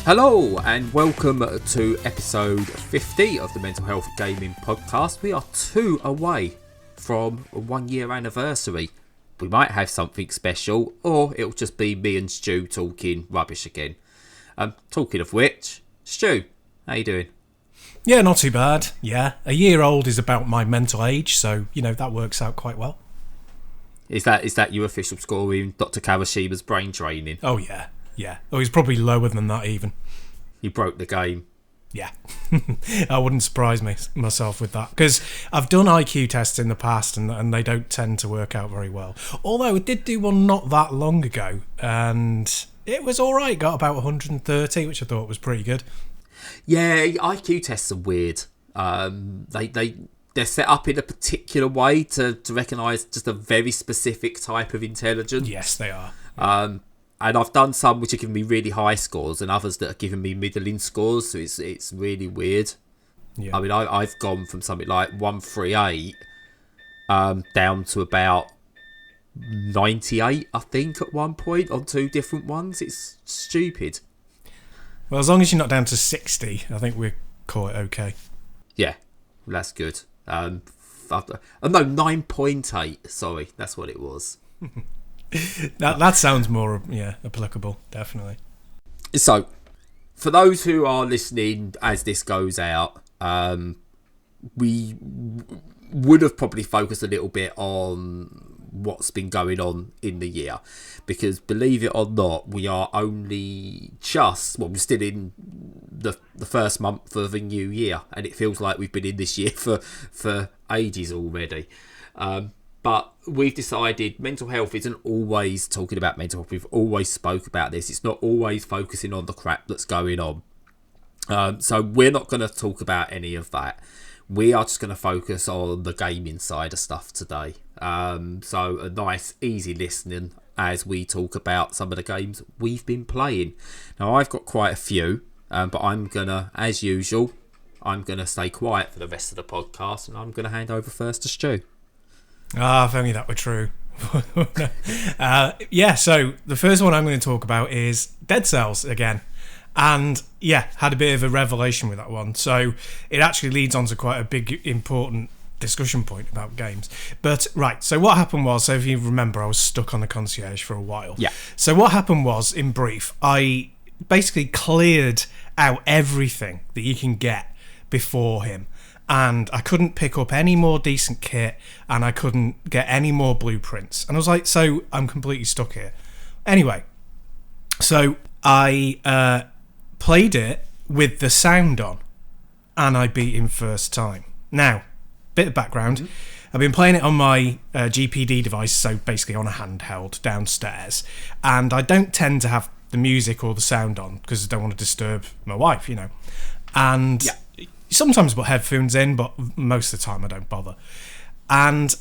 Hello and welcome to episode 50 of the Mental Health Gaming Podcast. We are 2 away from a 1 year anniversary. We might have something special, or it'll just be me and Stu talking rubbish again. Talking of which, Stu, how you doing? Yeah, not too bad. Yeah, a year old is about my mental age, so, that works out quite well. Is that your official score in Dr. Kawashima's brain training? Oh, yeah. Oh, he's probably lower than that even. You broke the game. Yeah. I wouldn't surprise myself with that, because I've done IQ tests in the past and they don't tend to work out very well. Although I did do one not that long ago, and it was all right. Got about 130, which I thought was pretty good. Yeah, IQ tests are weird. They're set up in a particular way to recognise just a very specific type of intelligence. Yes, they are. And I've done some which are giving me really high scores and others that are giving me middling scores, so it's really weird. Yeah. I mean, I've gone from something like 138 down to about 98, I think, at one point on 2 different ones. It's stupid. Well, as long as you're not down to 60, I think we'll call it okay. Yeah, that's good. No, 9.8. Sorry, that's what it was. That sounds more applicable, definitely. So, for those who are listening as this goes out, we would have probably focused a little bit on what's been going on in the year, because believe it or not, we are only we're still in the first month of a new year, and it feels like we've been in this year for ages already. But we've decided mental health isn't always talking about mental health. We've always spoke about this. It's not always focusing on the crap that's going on. So we're not going to talk about any of that. We are just going to focus on the gaming side of stuff today. So a nice, easy listening as we talk about some of the games we've been playing. Now, I've got quite a few, but I'm going to, as usual, stay quiet for the rest of the podcast, and I'm going to hand over first to Stu. If only that were true. So the first one I'm going to talk about is Dead Cells again. And had a bit of a revelation with that one. So it actually leads on to quite a big, important discussion point about games. But right, so what happened was, so if you remember, I was stuck on the concierge for a while. Yeah. So what happened was, in brief, I basically cleared out everything that you can get before him. And I couldn't pick up any more decent kit, and I couldn't get any more blueprints. And I was like, so I'm completely stuck here. Anyway, so I played it with the sound on, and I beat him first time. Now, bit of background. Mm-hmm. I've been playing it on my GPD device, so basically on a handheld downstairs. And I don't tend to have the music or the sound on because I don't want to disturb my wife, And... yeah. Sometimes I put headphones in, but most of the time I don't bother. And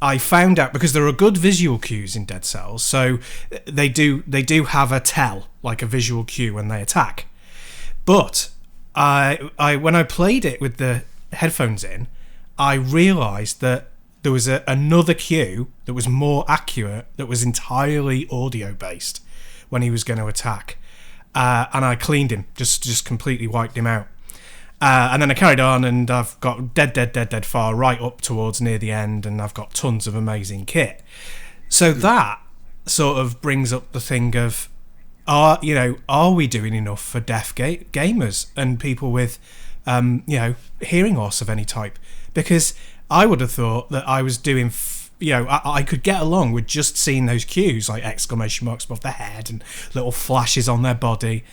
I found out, because there are good visual cues in Dead Cells, so they do have a tell, like a visual cue when they attack. But I when I played it with the headphones in, I realised that there was another cue that was more accurate, that was entirely audio based when he was going to attack, and I cleaned him, just completely wiped him out. And then I carried on, and I've got dead far right up towards near the end, and I've got tons of amazing kit. So that sort of brings up the thing of, are we doing enough for deaf gamers and people with, hearing loss of any type? Because I would have thought that I was doing, I could get along with just seeing those cues, like exclamation marks above their head and little flashes on their body.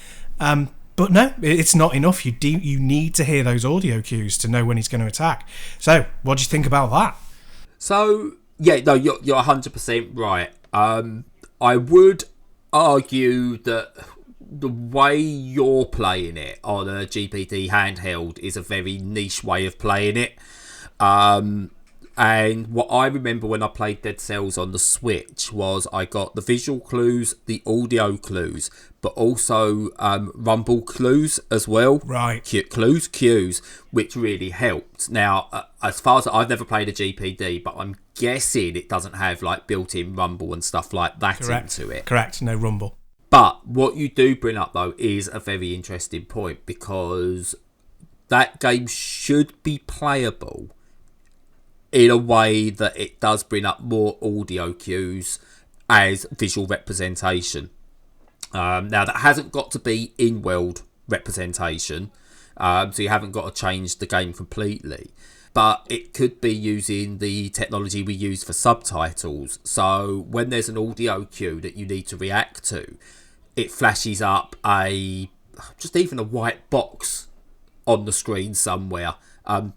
But no, it's not enough. You need to hear those audio cues to know when he's going to attack. So, what do you think about that? So, you're 100% right. I would argue that the way you're playing it on a GPD handheld is a very niche way of playing it. And what I remember when I played Dead Cells on the Switch was I got the visual clues, the audio clues, but also rumble clues as well. Right. Cues, which really helped. Now, as far as I've never played a GPD, but I'm guessing it doesn't have like built-in rumble and stuff like that into it. Correct, no rumble. But what you do bring up, though, is a very interesting point, because that game should be playable in a way that it does bring up more audio cues as visual representation. Now, that hasn't got to be in-world representation, so you haven't got to change the game completely. But it could be using the technology we use for subtitles. So when there's an audio cue that you need to react to, it flashes up just even a white box on the screen somewhere,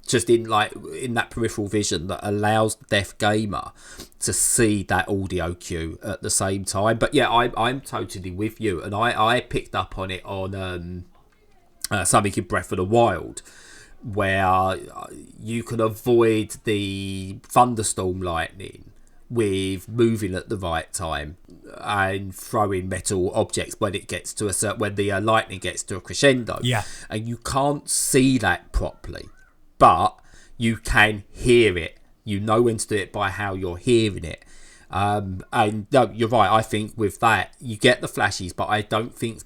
just in that peripheral vision that allows the deaf gamer to see that audio cue at the same time. But yeah, I'm totally with you, and I picked up on it on something in Breath of the Wild, where you can avoid the thunderstorm lightning with moving at the right time and throwing metal objects when it gets to when the lightning gets to a crescendo. Yeah. And you can't see that properly, but you can hear it. You know when to do it by how you're hearing it. And no, you're right. I think with that you get the flashes, but I don't think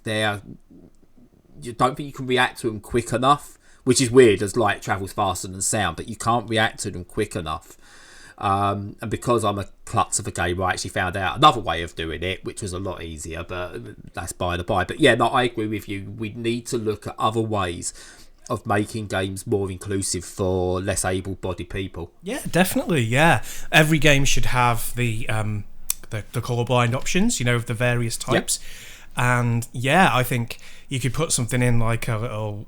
you can react to them quick enough. Which is weird, as light travels faster than sound, but you can't react to them quick enough. And because I'm a klutz of a gamer, I actually found out another way of doing it, which was a lot easier, but that's by the by. But yeah, no, I agree with you. We need to look at other ways of making games more inclusive for less able-bodied people. Yeah, definitely, yeah. Every game should have the colourblind options, of the various types. Yep. And yeah, I think you could put something in like a little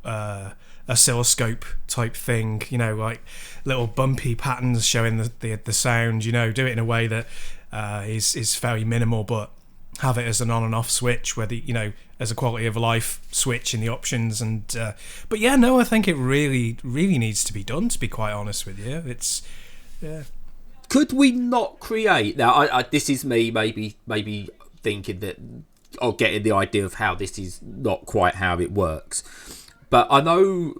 oscilloscope type thing, like little bumpy patterns showing the sound, do it in a way that is very minimal, but have it as an on and off switch, whether as a quality of life switch in the options. And but yeah, no, I think it really needs to be done, to be quite honest with you. It's could we not create now, I this is me maybe thinking that, or getting the idea of how this is not quite how it works. But I know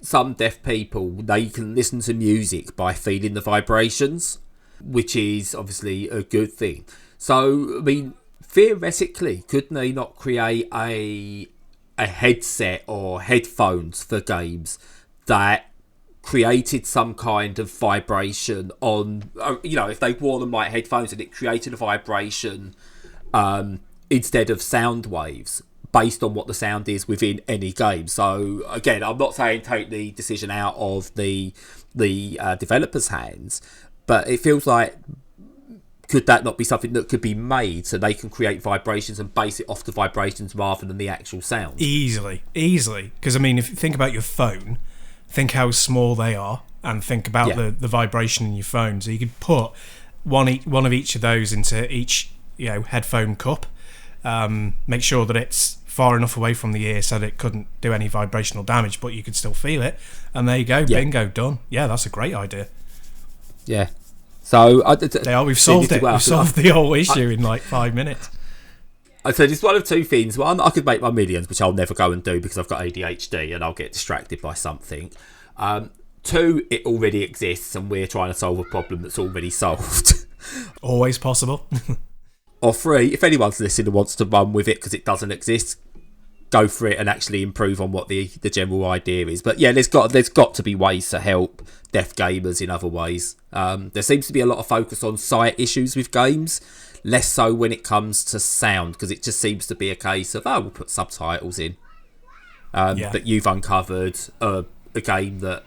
some deaf people, they can listen to music by feeling the vibrations, which is obviously a good thing. So, I mean, theoretically, couldn't they not create a headset or headphones for games that created some kind of vibration on, if they wore them like headphones and it created a vibration instead of sound waves, based on what the sound is within any game. So again, I'm not saying take the decision out of the developers' hands, but it feels like, could that not be something that could be made so they can create vibrations and base it off the vibrations rather than the actual sound? Easily. Because I mean, if you think about your phone, think how small they are, and think about the vibration in your phone. So you could put one of each of those into each headphone cup. Make sure that it's far enough away from the ear so that it couldn't do any vibrational damage, but you could still feel it. And there you go, bingo, done. Yeah, that's a great idea. Yeah. So we've solved it. We've solved the whole issue in like 5 minutes. I said it's one of two things. One, I could make my millions, which I'll never go and do because I've got ADHD and I'll get distracted by something. Two, it already exists and we're trying to solve a problem that's already solved. Always possible. Or three, if anyone's listening and wants to run with it because it doesn't exist, go for it and actually improve on what the general idea is. But yeah, there's got to be ways to help deaf gamers in other ways. There seems to be a lot of focus on sight issues with games, less so when it comes to sound, because it just seems to be a case of, we'll put subtitles in. But you've uncovered a game that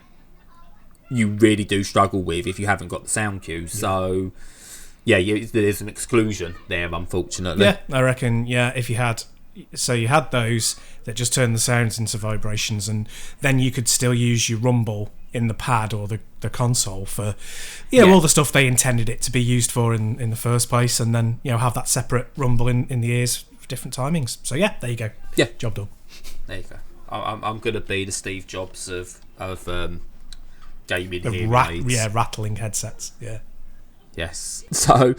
you really do struggle with if you haven't got the sound cues. So yeah, there's an exclusion there, unfortunately. Yeah, I reckon, if you had those that just turn the sounds into vibrations, and then you could still use your rumble in the pad or the console for all the stuff they intended it to be used for in the first place, and then have that separate rumble in the ears for different timings. So yeah, there you go. Yeah, job done. There you go. I'm going to be the Steve Jobs of gaming here. Rattling headsets. Yeah. Yes. So,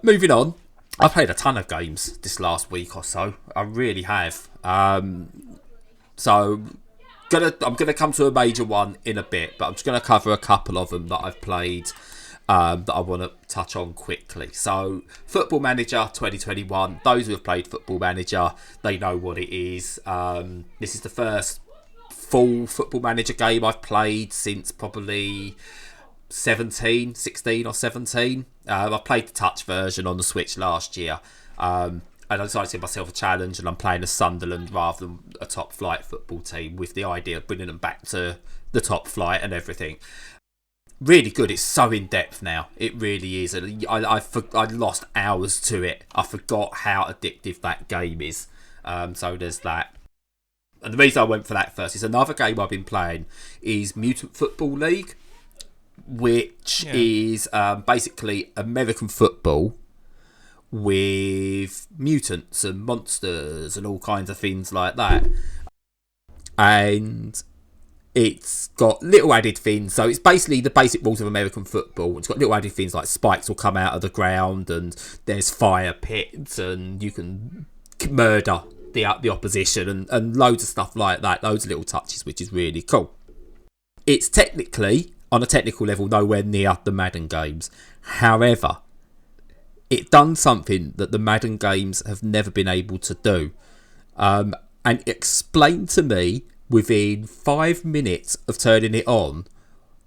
moving on. I played a ton of games this last week or so. I really have. So, I'm gonna come to a major one in a bit, but I'm just gonna cover a couple of them that I've played that I want to touch on quickly. So, Football Manager 2021. Those who have played Football Manager, they know what it is. This is the first full Football Manager game I've played since probably 16 or 17. I played the touch version on the Switch last year. And I decided to give myself a challenge, and I'm playing as Sunderland rather than a top flight football team, with the idea of bringing them back to the top flight and everything. Really good. It's so in depth now. It really is. I lost hours to it. I forgot how addictive that game is. So there's that. And the reason I went for that first is another game I've been playing is Mutant Football League, which is basically American football with mutants and monsters and all kinds of things like that. And it's got little added things. So it's basically the basic rules of American football. It's got little added things like spikes will come out of the ground, and there's fire pits, and you can murder the opposition, and loads of stuff like that. Loads of little touches, which is really cool. It's technically, on a technical level, nowhere near the Madden games. However, it done something that the Madden games have never been able to do. And explain to me, within 5 minutes of turning it on,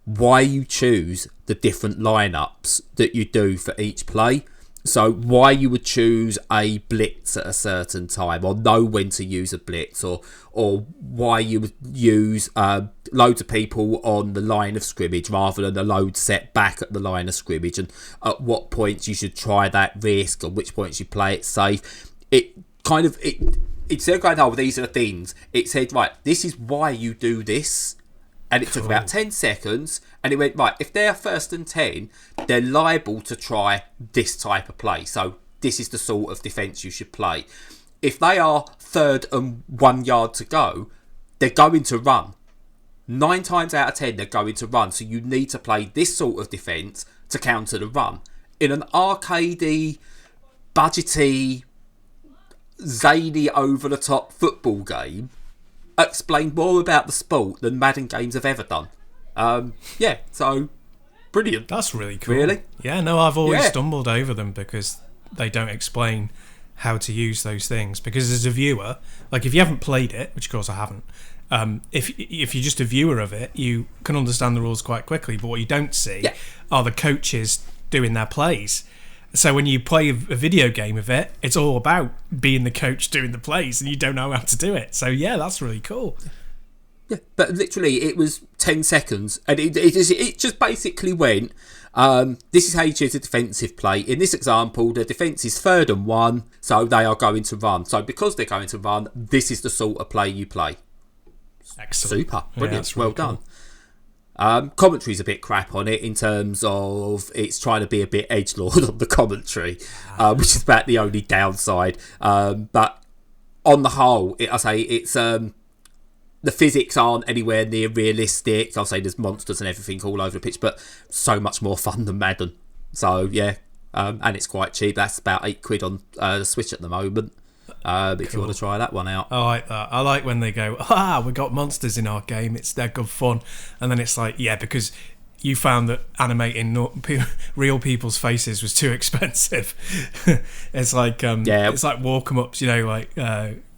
why you choose the different lineups that you do for each play. So why you would choose a blitz at a certain time, or know when to use a blitz, or why you would use loads of people on the line of scrimmage rather than a load set back at the line of scrimmage, and at what points you should try that risk, or which points you play it safe. Instead of going, oh, these are the things, it said, right, this is why you do this. And it took about 10 seconds, and it went, right, if they're 1st and 10, they're liable to try this type of play. So this is the sort of defence you should play. If they are 3rd and 1 yard to go, they're going to run. 9 times out of 10, they're going to run. So you need to play this sort of defence to counter the run. In an arcadey, budgety, zany, over-the-top football game, explained more about the sport than Madden games have ever done. So brilliant. That's really cool. Really? Yeah, no, I've always stumbled over them because they don't explain how to use those things. Because as a viewer, like if you haven't played it, which of course I haven't, if you're just a viewer of it, you can understand the rules quite quickly. But what you don't see are the coaches doing their plays. So when you play a video game of it, it's all about being the coach doing the plays, and you don't know how to do it. So yeah, that's really cool. Yeah, but literally it was 10 seconds, and it just basically went, this is how you choose a defensive play. In this example, the defence is 3rd and 1, so they are going to run. So because they're going to run, this is the sort of play you play. Excellent. Super. Brilliant. Yeah, really well done. Commentary's a bit crap on it in terms of it's trying to be a bit edgelord on the commentary, which is about the only downside. But on the whole, it's the physics aren't anywhere near realistic. I'll say there's monsters and everything all over the pitch, but so much more fun than Madden. So yeah, and it's quite cheap. That's about £8 on the Switch at the moment. If you want to try that one out. I like that. I like when they go, we got monsters in our game, they're good fun. And then it's like, yeah, because you found that animating real people's faces was too expensive. It's like it's like walk 'em ups, like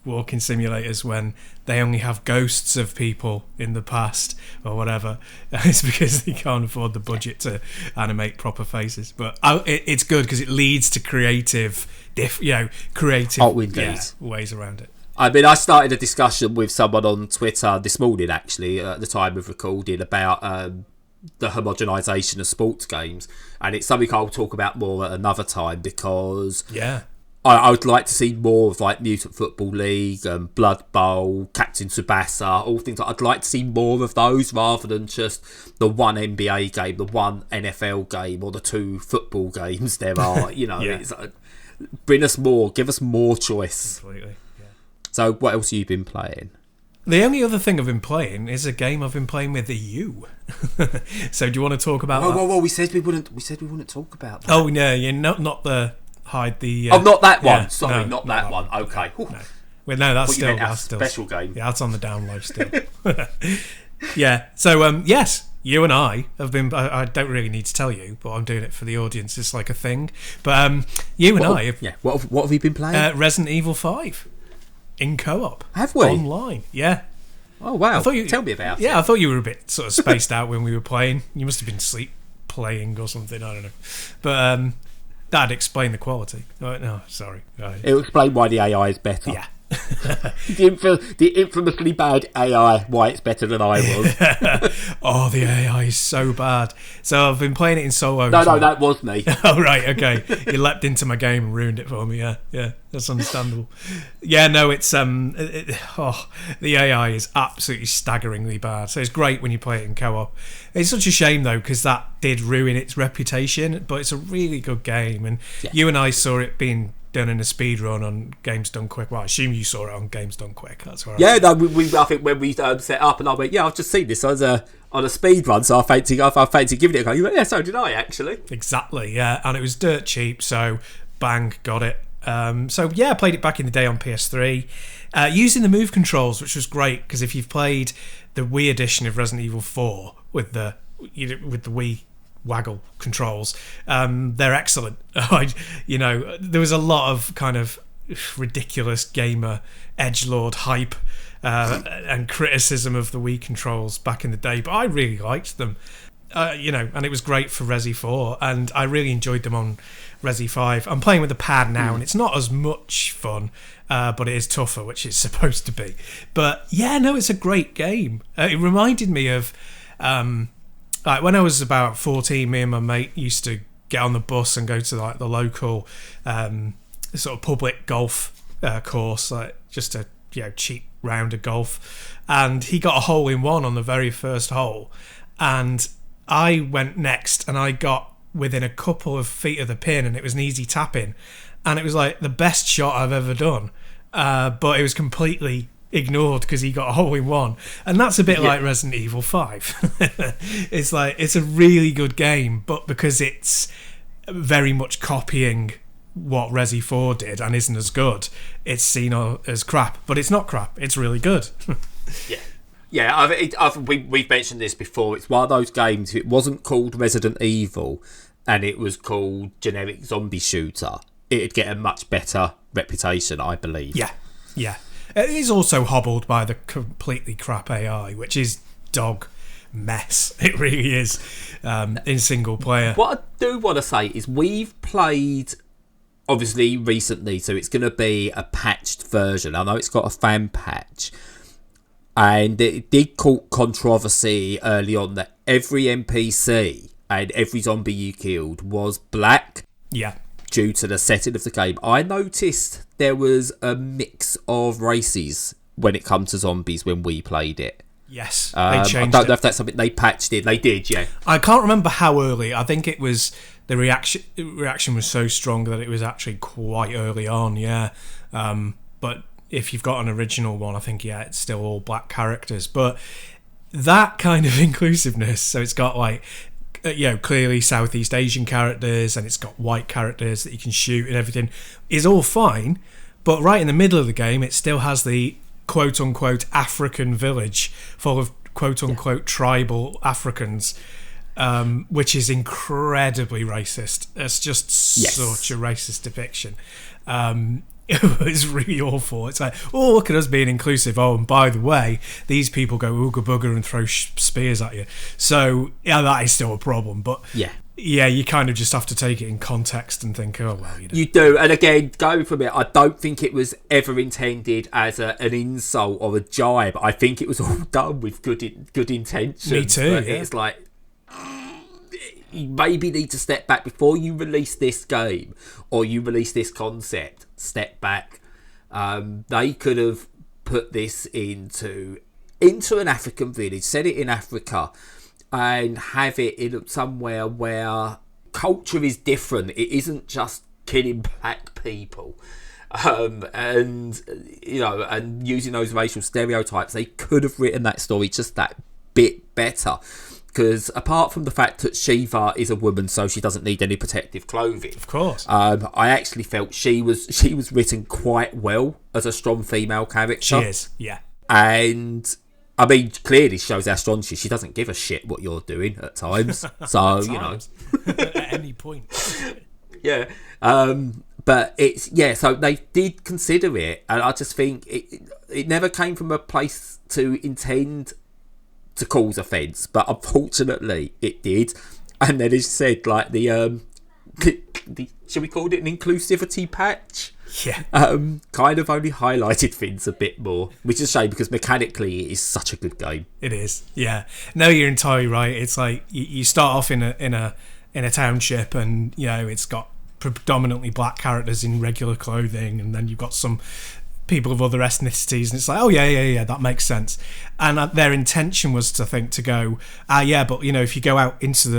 walking simulators when they only have ghosts of people in the past or whatever. It's because they can't afford the budget to animate proper faces. But it's good because it leads to creative ways around it. I mean, I started a discussion with someone on Twitter this morning, actually, at the time of recording, about the homogenisation of sports games, and it's something I'll talk about more at another time, because I would like to see more of like Mutant Football League, Blood Bowl, Captain Tsubasa, all things I'd like to see more of those, rather than just the one NBA game, the one NFL game, or the 2 football games there are. It's bring us more, give us more choice. Completely. Yeah. So what else have you been playing? The only other thing I've been playing is a game I've been playing with you. So do you want to talk about that? Whoa, we said we wouldn't talk about that. Oh no, not the hide the not that one. Sorry, not that one. Okay. No. Well, no, that's still special game. Yeah, that's on the download still. Yeah. So yes, You and I have been. I don't really need to tell you, but I'm doing it for the audience. It's like a thing. But you and I have. Yeah. What have we been playing? Resident Evil 5 in co-op. Have we? Online? Yeah. Oh wow! Tell me about it. Yeah, I thought you were a bit sort of spaced out when we were playing. You must have been sleep playing or something. I don't know. But that'd explain the quality. Oh, no, sorry. It'll explain why the AI is better. Yeah. the infamously bad AI, why it's better than I was. Oh, the AI is so bad. So I've been playing it in solo. No, that was me. Oh, right, okay. You leapt into my game and ruined it for me. Yeah, that's understandable. Yeah, no, it's the AI is absolutely staggeringly bad. So it's great when you play it in co-op. It's such a shame though, because that did ruin its reputation. But it's a really good game, and you and I saw it being done in a speed run on Games Done Quick. Well, I assume you saw it on Games Done Quick. That's where. Yeah, no, I think when we set up, and I went, I've just seen this on a speed run, so I fancy giving it a go. You went, yeah, so did I actually. Exactly, yeah, and it was dirt cheap, so bang, got it. So yeah, I played it back in the day on PS3, using the move controls, which was great because if you've played the Wii edition of Resident Evil 4 with the Wii waggle controls, they're excellent. There was a lot of kind of ridiculous gamer edgelord hype and criticism of the Wii controls back in the day, but I really liked them. And it was great for Resi 4, and I really enjoyed them on Resi 5. I'm playing with the pad now, and it's not as much fun, but it is tougher, which it's supposed to be. But yeah, no, it's a great game. It reminded me of like when I was about 14, me and my mate used to get on the bus and go to like the local sort of public golf course, like just a cheap round of golf, and he got a hole in one on the very first hole, and I went next, and I got within a couple of feet of the pin, and it was an easy tap in, and it was like the best shot I've ever done, but it was completely ignored because he got a hole in one, and that's a bit like Resident Evil 5. It's like, it's a really good game, but because it's very much copying what Resi 4 did and isn't as good, it's seen as crap, but it's not crap, it's really good. We've mentioned this before. It's one of those games, if it wasn't called Resident Evil and it was called generic zombie shooter, it'd get a much better reputation, I believe. Yeah. It is also hobbled by the completely crap AI, which is dog mess. It really is, in single player. What I do want to say is we've played, obviously, recently, so it's going to be a patched version. I know it's got a fan patch, and it did cause controversy early on that every NPC and every zombie you killed was black. Yeah. Due to the setting of the game. I noticed there was a mix of races when it comes to zombies when we played it. Yes, they changed I don't know if that's something they patched in. They did, yeah. I can't remember how early. I think it was the reaction was so strong that it was actually quite early on, yeah. But if you've got an original one, I think, yeah, it's still all black characters. But that kind of inclusiveness, so it's got like, clearly Southeast Asian characters, and it's got white characters that you can shoot and everything, is all fine. But right in the middle of the game, it still has the quote-unquote African village full of quote-unquote tribal Africans, which is incredibly racist. It's just such a racist depiction. It was really awful. It's like, oh, look at us being inclusive. Oh, and by the way, these people go ooga booga and throw spears at you. So, yeah, that is still a problem. But yeah, you kind of just have to take it in context and think, oh, well, you do. And again, going from it, I don't think it was ever intended as an insult or a jibe. I think it was all done with good intention. Me too. But it's like, you maybe need to step back before you release this game or you release this concept. Step back. They could have put this into an African village, set it in Africa, and have it in somewhere where culture is different. It isn't just killing black people, and using those racial stereotypes. They could have written that story just that bit better. Because apart from the fact that Shiva is a woman, so she doesn't need any protective clothing. Of course. I actually felt she was written quite well as a strong female character. She is, yeah. And I mean, clearly shows how strong she is. She doesn't give a shit what you're doing at times. So, at any point. Yeah. But it's, so they did consider it. And I just think it never came from a place to intend to cause offence. But unfortunately, it did. And then it said, like, the should we call it an inclusivity patch? Yeah. Kind of only highlighted things a bit more, which is a shame because mechanically it is such a good game. It is, yeah. No, you're entirely right. It's like you start off in a township, and it's got predominantly black characters in regular clothing, and then you've got some people of other ethnicities, and it's like, oh yeah, that makes sense. And their intention was to go, but if you go out into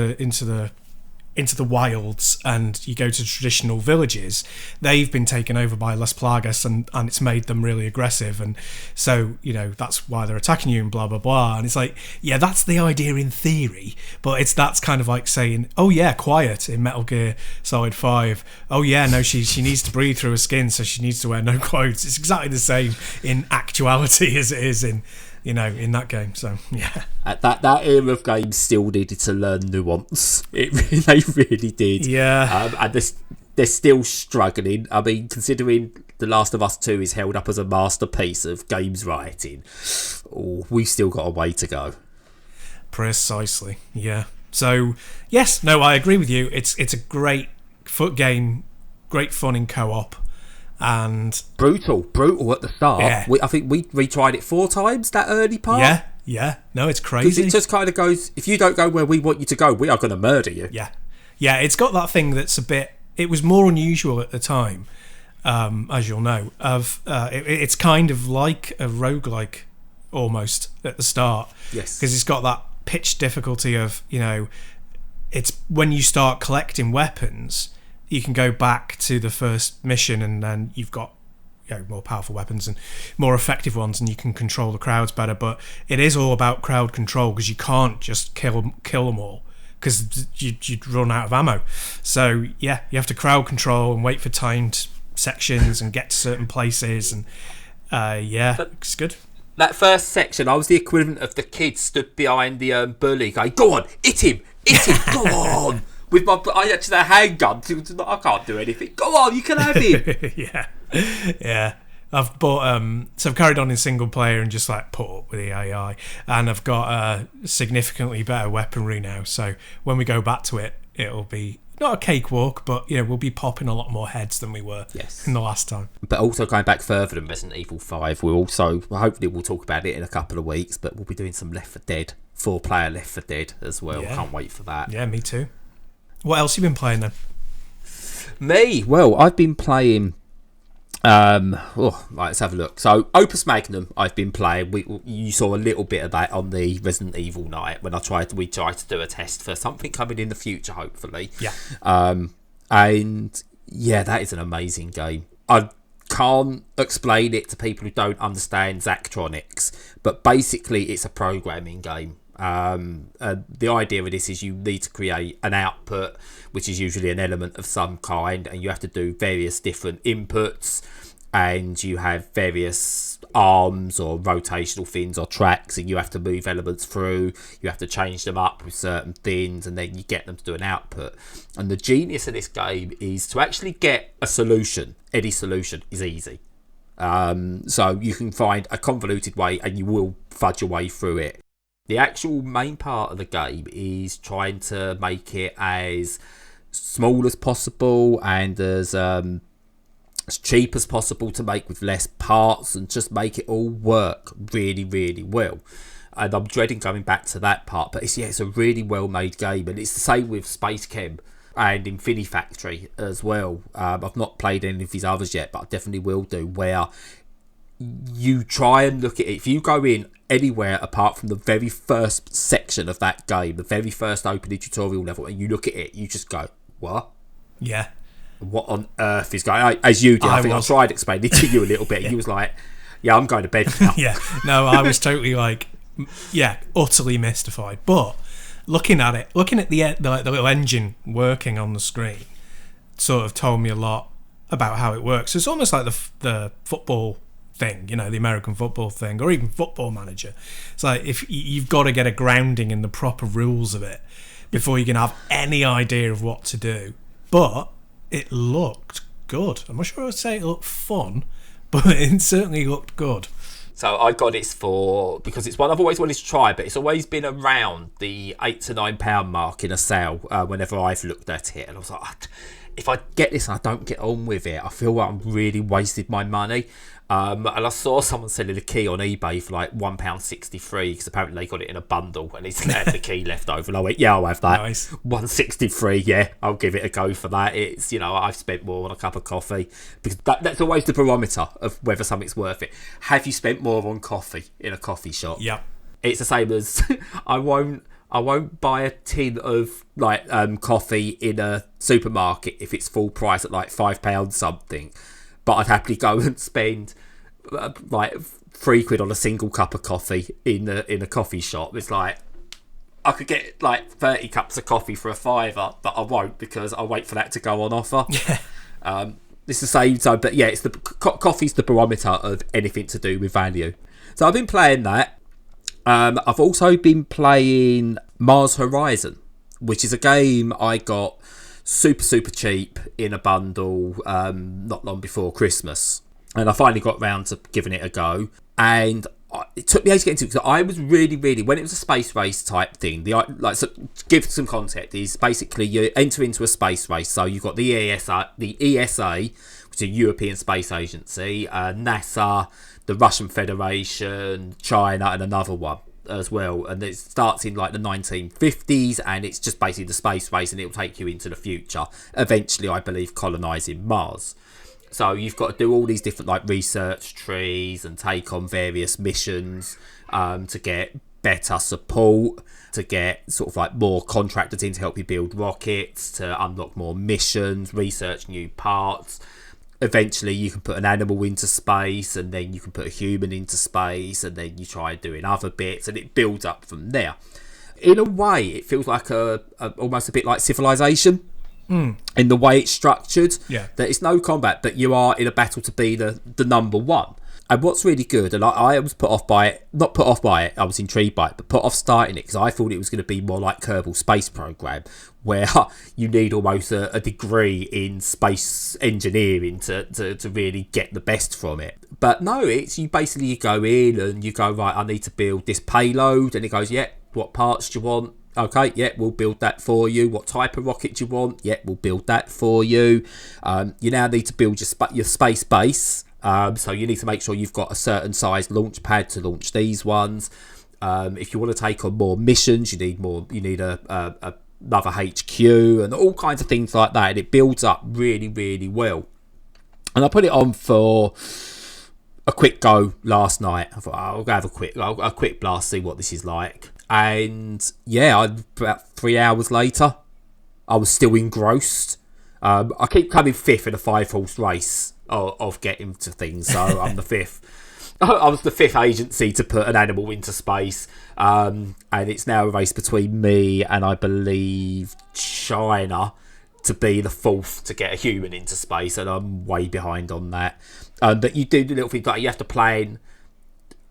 the wilds and you go to traditional villages, they've been taken over by Las Plagas, and it's made them really aggressive, and so that's why they're attacking you and blah blah blah. And it's like, yeah, that's the idea in theory, but that's kind of like saying, oh yeah, Quiet in Metal Gear Solid 5, oh yeah, no, she needs to breathe through her skin, so she needs to wear no clothes. It's exactly the same in actuality as it is in that game. So yeah, that era of games still needed to learn nuance. They really did. Yeah, and they're still struggling. I mean, considering The Last of Us 2 is held up as a masterpiece of games writing, we've still got a way to go. Precisely. Yeah. So yes, no, I agree with you. It's a great foot game, great fun in co-op. And brutal at the start. Yeah. I think we retried it 4 times, that early part. Yeah. No, it's crazy. It just kind of goes, if you don't go where we want you to go, we are going to murder you. Yeah. It's got that thing that's a bit. It was more unusual at the time, as you'll know. It's kind of like a roguelike almost at the start. Yes. Because it's got that pitch difficulty of it's when you start collecting weapons. You can go back to the first mission, and then you've got more powerful weapons and more effective ones, and you can control the crowds better. But it is all about crowd control, because you can't just kill them all, because you'd run out of ammo. So yeah, you have to crowd control and wait for timed sections and get to certain places, and it's good. That first section, I was the equivalent of the kid stood behind the bully going, "Go on, hit him, go on." With I actually had a handgun. I can't do anything. Go on, you can have him. Yeah. I've bought. So I've carried on in single player and just like put up with the AI, and I've got significantly better weaponry now. So when we go back to it, it'll be not a cakewalk, but we'll be popping a lot more heads than we were in the last time. But also going back further than Resident Evil 5, hopefully we'll talk about it in a couple of weeks. But we'll be doing some Left 4 Dead, 4-player Left 4 Dead as well. Yeah. Can't wait for that. Yeah, me too. What else have you been playing then? Me? Well, I've been playing... let's have a look. So, Opus Magnum, I've been playing. You saw a little bit of that on the Resident Evil night when we tried to do a test for something coming in the future, hopefully. Yeah. And yeah, that is an amazing game. I can't explain it to people who don't understand Zachtronics, but basically it's a programming game. The idea of this is you need to create an output, which is usually an element of some kind, and you have to do various different inputs, and you have various arms or rotational things or tracks, and you have to move elements through, you have to change them up with certain things, and then you get them to do an output. And the genius of this game is to actually get a solution. Any solution is easy. So you can find a convoluted way and you will fudge your way through it. The actual main part of the game is trying to make it as small as possible and as cheap as possible to make with less parts, and just make it all work really, really well. And I'm dreading going back to that part, but it's a really well made game, and it's the same with Space Chem and Infinifactory as well. I've not played any of these others yet, but I definitely will do, where you try and look at it. If you go in anywhere apart from the very first section of that game, the very first opening tutorial level, and you look at it, you just go, what? Yeah. What on earth is going on? As you did, I think I tried explaining to you a little bit, and you was like, yeah, I'm going to bed now. Yeah. No, I was totally utterly mystified. But looking at the little engine working on the screen sort of told me a lot about how it works. It's almost like the football thing, you know, the American football thing, or even Football Manager. It's like, if you've got to get a grounding in the proper rules of it before you can have any idea of what to do. But it looked good. I'm not sure I'd say it looked fun, but it certainly looked good. So I got it because it's one I've always wanted to try, but it's always been around the £8 to £9 mark in a sale whenever I've looked at it. And I was like, if I get this and I don't get on with it, I feel like I'm really wasted my money. And I saw someone selling a key on eBay for like £1.63 because apparently they got it in a bundle and he's had the key left over. And I went, yeah, I'll have that. Nice. £1.63, yeah, I'll give it a go for that. It's, you know, I've spent more on a cup of coffee because that's always the barometer of whether something's worth it. Have you spent more on coffee in a coffee shop? Yep. It's the same as I won't buy a tin of like coffee in a supermarket if it's full price at like £5 something. But I'd happily go and spend like £3 on a single cup of coffee in a coffee shop. It's like I could get like 30 cups of coffee for £5, but I won't because I'll wait for that to go on offer. Yeah. It's the same. So, but yeah, it's the coffee's the barometer of anything to do with value. So I've been playing that. I've also been playing Mars Horizon, which is a game I got super cheap in a bundle not long before Christmas, and I finally got round to giving it a go, and it took me ages to get into it because I was really when it was a space race type thing. So to give some context, is basically you enter into a space race. So you've got the ESA, which is a European Space Agency, NASA, the Russian Federation, China, and another one as well, and it starts in like the 1950s, and it's just basically the space race, and it will take you into the future, eventually I believe colonising Mars. So you've got to do all these different like research trees and take on various missions to get better support, to get sort of like more contractors in to help you build rockets, to unlock more missions, research new parts. Eventually you can put an animal into space, and then you can put a human into space, and then you try doing other bits, and it builds up from there. In a way, it feels like almost a bit like Civilization in the way it's structured. Yeah. That it's no combat, but you are in a battle to be the number one. And what's really good, and I was put off by it, not put off by it, I was intrigued by it, but put off starting it because I thought it was going to be more like Kerbal Space Program, where you need almost a degree in space engineering to really get the best from it. But no, it's you go in and you go, right, I need to build this payload, and it goes, yeah, what parts do you want? Okay, yeah, we'll build that for you. What type of rocket do you want? Yeah, we'll build that for you. You now need to build your space base. So you need to make sure you've got a certain size launch pad to launch these ones. If you want to take on more missions, you need another HQ and all kinds of things like that, and it builds up really well. And I put it on for a quick go last night. I thought, I'll go have a quick blast, see what this is like. And yeah, about 3 hours later, I was still engrossed. I keep coming fifth in a 5-horse race of getting to things, so I'm the fifth. I was the fifth agency to put an animal into space, and it's now a race between me and I believe China to be the fourth to get a human into space, and I'm way behind on that. But you do the little things like you have to plan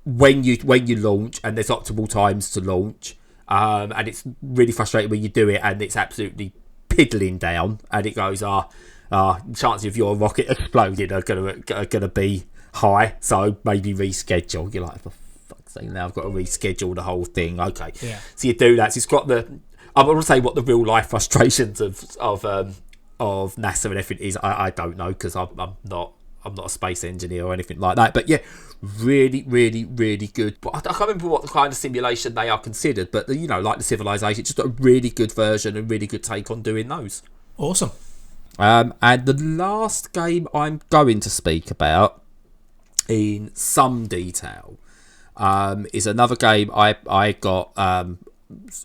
when you launch, and there's optimal times to launch, and it's really frustrating when you do it and it's absolutely piddling down, and it goes, chances of your rocket exploding are gonna be high, so maybe reschedule. You're like, for fuck's sake, now I've got to reschedule the whole thing. Okay, yeah. So you do that. So it's got I want to say what the real life frustrations of NASA and everything is. I don't know because I'm not a space engineer or anything like that. But yeah, really good. But I can't remember what the kind of simulation they are considered. But like the Civilization, just a really good version and really good take on doing those. Awesome. And the last game I'm going to speak about in some detail is another game I got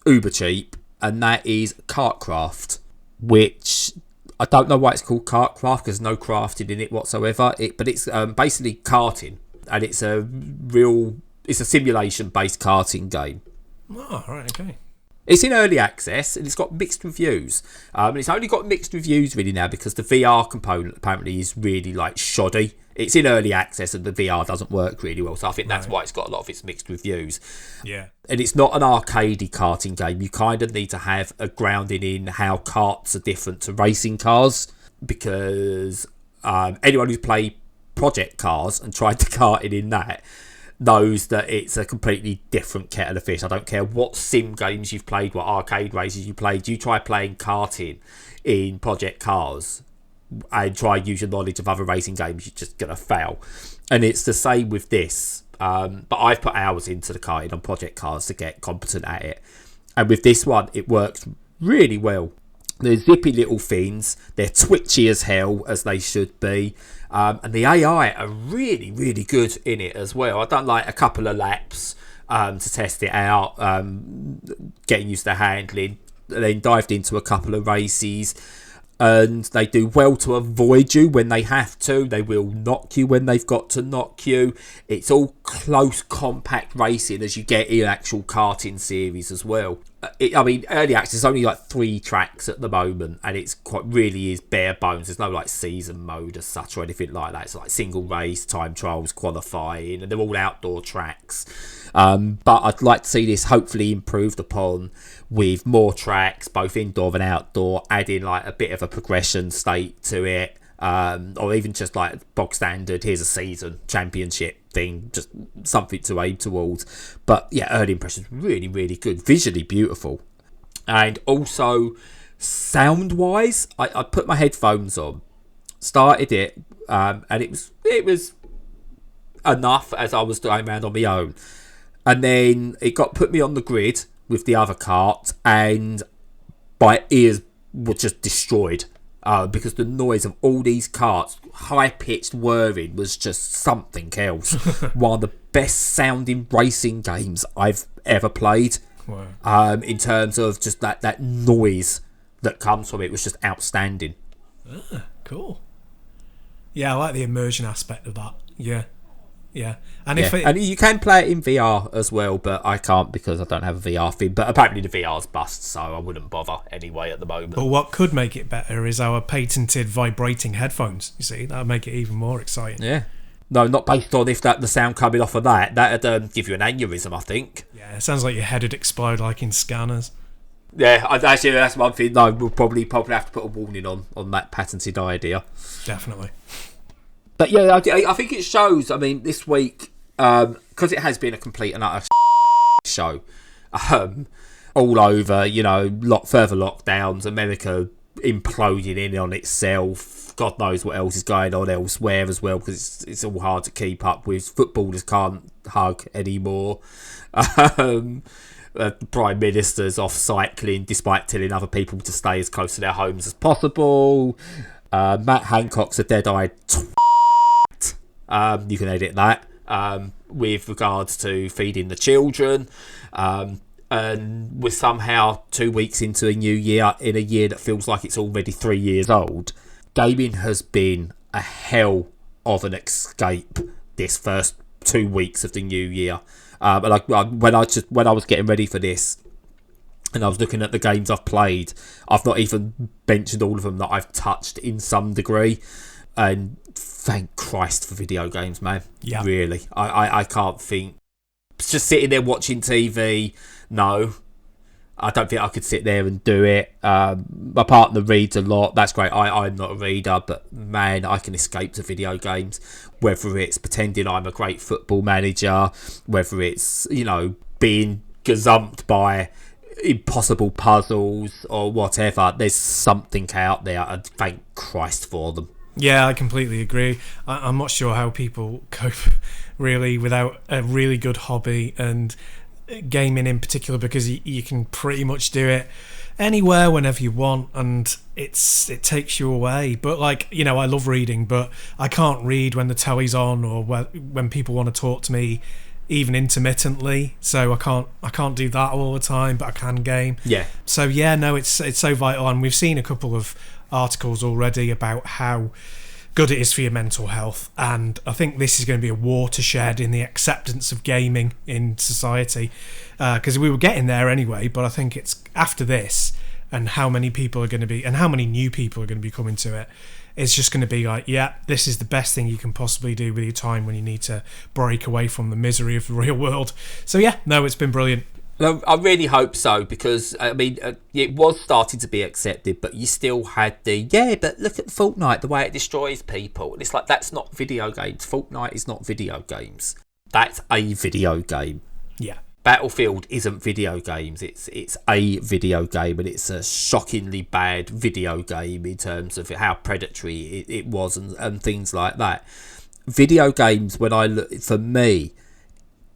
uber cheap, and that is KartKraft, which I don't know why it's called KartKraft because there's no crafting in it whatsoever. But it's basically karting, and it's a simulation based karting game. Oh, right, okay. It's in early access and it's got mixed reviews. And it's only got mixed reviews really now because the VR component apparently is really like shoddy. It's in early access and the VR doesn't work really well. So I think that's why it's got a lot of its mixed reviews. Yeah. And it's not an arcadey karting game. You kind of need to have a grounding in how karts are different to racing cars, because anyone who's played Project Cars and tried to kart it in that knows that it's a completely different kettle of fish. I don't care what sim games you've played, what arcade races you played. You try playing karting in Project Cars and try use your knowledge of other racing games, you're just gonna fail. And it's the same with this. But I've put hours into the karting on Project Cars to get competent at it, and with this one it works really well. They're zippy little things, they're twitchy as hell, as they should be, and the AI are really, really good in it as well. I've done like a couple of laps to test it out, getting used to handling, then dived into a couple of races, and they do well to avoid you when they have to. They will knock you when they've got to knock you. It's all close, compact racing as you get in actual karting series as well. Early access is only like 3 tracks at the moment, and it's really is bare bones. There's no like season mode as such or anything like that. It's like single race, time trials, qualifying, and they're all outdoor tracks. But I'd like to see this hopefully improved upon with more tracks, both indoor and outdoor, adding like a bit of a progression state to it, or even just like bog standard, here's a season championship thing, just something to aim towards. But yeah, early impressions really, really good, visually beautiful, and also sound wise, I put my headphones on, started it, and it was enough as I was going around on my own, and then it put me on the grid with the other kart, and my ears were just destroyed. Because the noise of all these karts, high-pitched whirring, was just something else. One of the best sounding racing games I've ever played. Wow. In terms of just that noise that comes from it was just outstanding. Cool. Yeah, I like the immersion aspect of that. Yeah. And and you can play it in VR as well, but I can't because I don't have a VR feed. But apparently the VR's bust, so I wouldn't bother anyway at the moment. But what could make it better is our patented vibrating headphones. You see, that would make it even more exciting. Yeah. No, not based on if the sound coming off of that'd give you an aneurysm, I think. Yeah, it sounds like your head would explode like in Scanners. Yeah, actually that's one thing. No, we'll probably have to put a warning on that patented idea. Definitely. But yeah, I think it shows. I mean, this week, because it has been a complete and utter show, all over, further lockdowns, America imploding in on itself. God knows what else is going on elsewhere as well, because it's all hard to keep up with. Footballers can't hug anymore. The Prime Minister's off cycling despite telling other people to stay as close to their homes as possible. Matt Hancock's a dead-eyed you can edit that, with regards to feeding the children, and we're somehow 2 weeks into a new year, in a year that feels like it's already 3 years old. Gaming has been a hell of an escape this first 2 weeks of the new year, and when I was getting ready for this and I was looking at the games I've played, I've not even mentioned all of them that I've touched in some degree. And thank Christ for video games, man. Yeah. Really. I can't think. Just sitting there watching TV, no. I don't think I could sit there and do it. My partner reads a lot. That's great. I'm not a reader, but man, I can escape to video games. Whether it's pretending I'm a great football manager, whether it's, being gazumped by impossible puzzles or whatever, there's something out there, and thank Christ for them. Yeah, I completely agree. I'm not sure how people cope really without a really good hobby, and gaming in particular, because you can pretty much do it anywhere whenever you want, and it takes you away. But I love reading, but I can't read when the telly's on or when people want to talk to me, even intermittently. So I can't do that all the time, but I can game. Yeah. So yeah, no, it's so vital, and we've seen a couple of articles already about how good it is for your mental health. And I think this is going to be a watershed in the acceptance of gaming in society, because we were getting there anyway, but I think it's after this and how many people are going to be, and how many new people are going to be coming to it, it's just going to be like, yeah, this is the best thing you can possibly do with your time when you need to break away from the misery of the real world. So yeah, no, it's been brilliant. I really hope so, because I mean, it was starting to be accepted, but you still had but look at Fortnite, the way it destroys people. And it's like, that's not video games. Fortnite is not video games. That's a video game. Yeah. Battlefield isn't video games. It's a video game, and it's a shockingly bad video game in terms of how predatory it was and things like that. Video games, when I look, for me,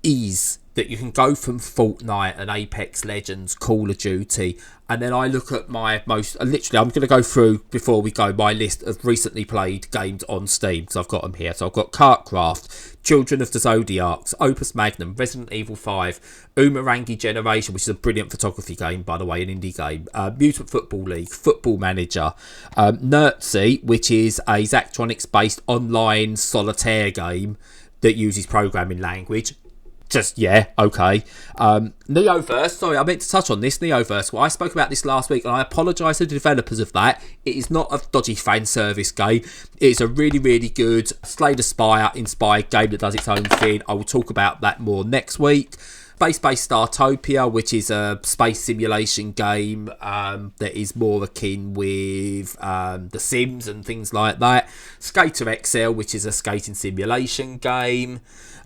is that you can go from Fortnite and Apex Legends, Call of Duty, and then I look at my most, literally, I'm going to go through, before we go, my list of recently played games on Steam, because I've got them here. So I've got KartKraft, Children of the Zodiacs, Opus Magnum, Resident Evil 5, Umurangi Generation, which is a brilliant photography game, by the way, an indie game, Mutant Football League, Football Manager, Nerdsy, which is a Zachtronics-based online solitaire game that uses programming language. Just, yeah, okay. Neoverse, sorry, I meant to touch on this, Neoverse. Well, I spoke about this last week, and I apologise to the developers of that. It is not a dodgy fan service game. It's a really, really good Slay the Spire inspired game that does its own thing. I will talk about that more next week. Space-based Startopia, which is a space simulation game that is more akin with The Sims and things like that. Skater XL, which is a skating simulation game.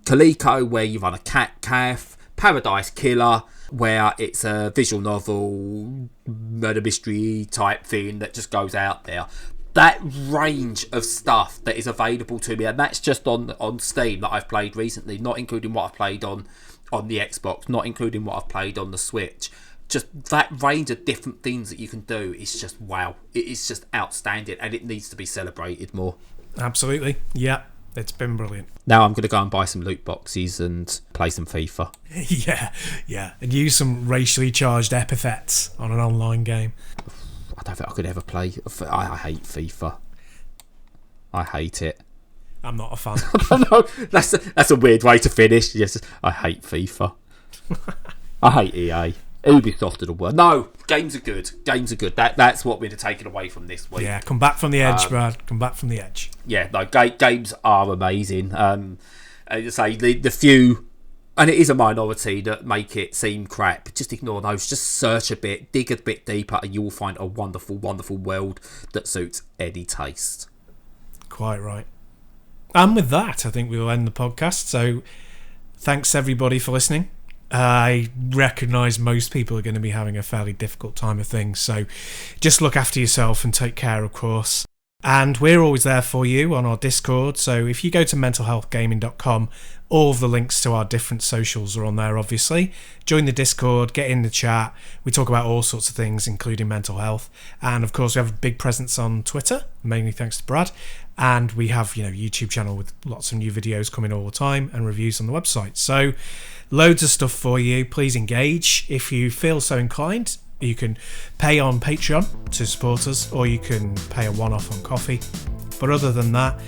Coleco, where you run a cat calf. Paradise Killer, where it's a visual novel, murder mystery type thing that just goes out there. That range of stuff that is available to me, and that's just on Steam that I've played recently, not including what I've played on the Xbox, not including what I've played on the Switch. Just that range of different things that you can do is just wow. It is just outstanding, and it needs to be celebrated more. Absolutely. Yeah, it's been brilliant. Now I'm going to go and buy some loot boxes and play some FIFA. yeah. And use some racially charged epithets on an online game. I don't think I could ever play. I hate FIFA. I hate it. I'm not a fan. No, that's a weird way to finish. Yes, I hate FIFA. I hate EA. Ubisoft are the worst. No, games are good. Games are good. That's what we're taking away from this week. Yeah, come back from the edge, Brad. Come back from the edge. Yeah, no, games are amazing. As I say, the few, and it is a minority that make it seem crap. Just ignore those. Just search a bit, dig a bit deeper, and you will find a wonderful, wonderful world that suits any taste. Quite right. And with that, I think we'll end the podcast. So thanks everybody for listening. I recognise most people are going to be having a fairly difficult time of things, so just look after yourself and take care, of course. And we're always there for you on our Discord, so if you go to mentalhealthgaming.com, all of the links to our different socials are on there, obviously. Join the Discord, get in the chat. We talk about all sorts of things, including mental health. And of course, we have a big presence on Twitter, mainly thanks to Brad. And we have, YouTube channel with lots of new videos coming all the time and reviews on the website. So loads of stuff for you. Please engage. If you feel so inclined, you can pay on Patreon to support us, or you can pay a one-off on Coffee. But other than that,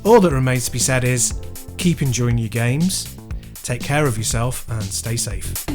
all that remains to be said is keep enjoying your games, take care of yourself, and stay safe.